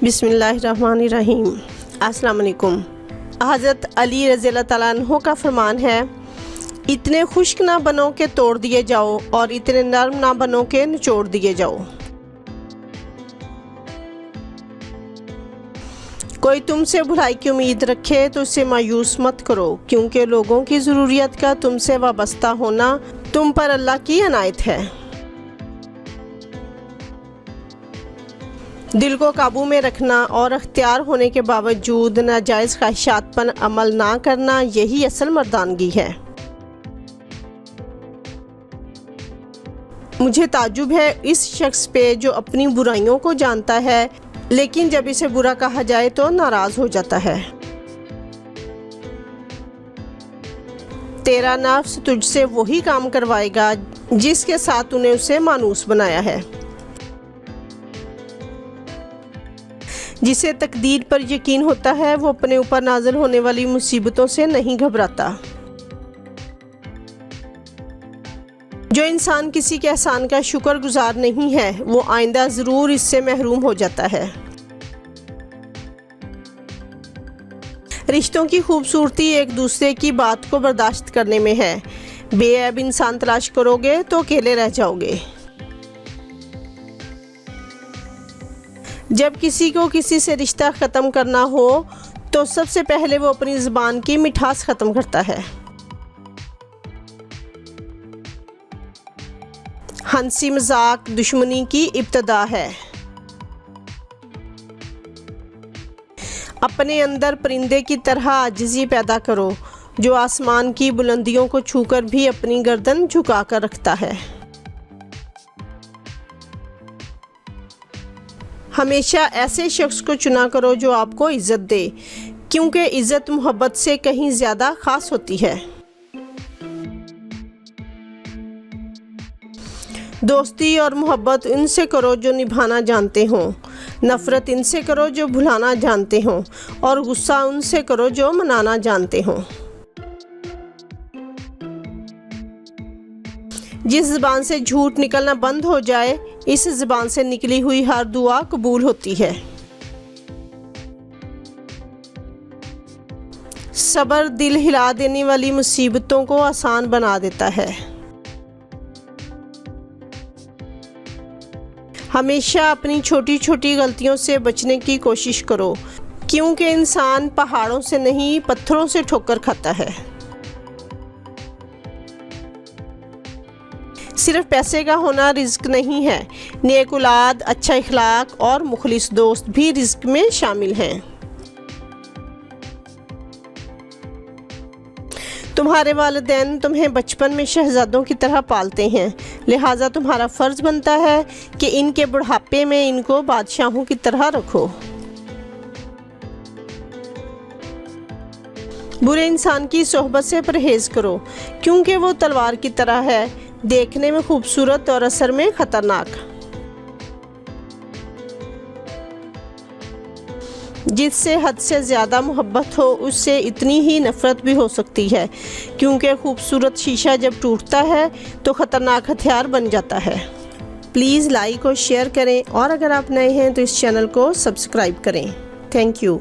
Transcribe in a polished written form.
बिस्मिल्लाहिर्रहमानिर्रहीम। अस्सलाम वालेकुम। हज़रत अली रज़ियल्लाहु तआला अन्हु का फरमान है, इतने खुश्क ना बनो के तोड़ दिए जाओ और इतने नरम ना बनो के निचोड़ दिए जाओ। कोई तुमसे भलाई की उम्मीद रखे तो उसे मायूस मत करो, क्योंकि लोगों की ज़रूरियत का तुमसे वाबस्ता होना तुम पर अल्लाह की अनायत है। दिल को काबू में रखना और अख्तियार होने के बावजूद नाजायज़ ख्वाहिशात पर अमल ना करना, यही असल मर्दानगी है। मुझे ताज्जुब है इस शख्स पे जो अपनी बुराइयों को जानता है, लेकिन जब इसे बुरा कहा जाए तो नाराज़ हो जाता है। तेरा नफ्स तुझसे वही काम करवाएगा जिसके साथ तूने उसे मानूस बनाया है। जिसे तकदीर पर यकीन होता है वो अपने ऊपर नाज़िल होने वाली मुसीबतों से नहीं घबराता। जो इंसान किसी के एहसान का शुक्रगुजार नहीं है वो आइंदा ज़रूर इससे महरूम हो जाता है। रिश्तों की खूबसूरती एक दूसरे की बात को बर्दाश्त करने में है। बेऐब इंसान तलाश करोगे तो अकेले रह जाओगे। जब किसी को किसी से रिश्ता ख़त्म करना हो तो सबसे पहले वो अपनी ज़ुबान की मिठास ख़त्म करता है। हंसी मजाक दुश्मनी की इब्तिदा है। अपने अंदर परिंदे की तरह आजिज़ी पैदा करो, जो आसमान की बुलंदियों को छूकर भी अपनी गर्दन झुका कर रखता है। हमेशा ऐसे शख्स को चुना करो जो आपको इज़्ज़त दे, क्योंकि इज़्ज़त मोहब्बत से कहीं ज़्यादा ख़ास होती है। दोस्ती और मोहब्बत उनसे करो जो निभाना जानते हों, नफ़रत इनसे करो जो भुलाना जानते हों, और गुस्सा उनसे करो जो मनाना जानते हों। जिस ज़बान से झूठ निकलना बंद हो जाए, इस ज़बान से निकली हुई हर दुआ कबूल होती है। सब्र दिल हिला देने वाली मुसीबतों को आसान बना देता है। हमेशा अपनी छोटी छोटी गलतियों से बचने की कोशिश करो, क्योंकि इंसान पहाड़ों से नहीं पत्थरों से ठोकर खाता है। सिर्फ पैसे का होना रिज़्क नहीं है, नेक औलाद, अच्छा इखलाक और मुखलिस दोस्त भी रिज़्क में शामिल हैं। तुम्हारे वालिदैन तुम्हें बचपन में शहजादों की तरह पालते हैं, लिहाजा तुम्हारा फ़र्ज़ बनता है कि इनके बुढ़ापे में इनको बादशाहों की तरह रखो। बुरे इंसान की सोहबत से परहेज़ करो, क्योंकि वो तलवार की तरह है, देखने में खूबसूरत और असर में ख़तरनाक। जिससे हद से ज़्यादा मोहब्बत हो उससे इतनी ही नफ़रत भी हो सकती है, क्योंकि खूबसूरत शीशा जब टूटता है तो ख़तरनाक हथियार बन जाता है। प्लीज़ लाइक और शेयर करें, और अगर आप नए हैं तो इस चैनल को सब्सक्राइब करें। Thank you.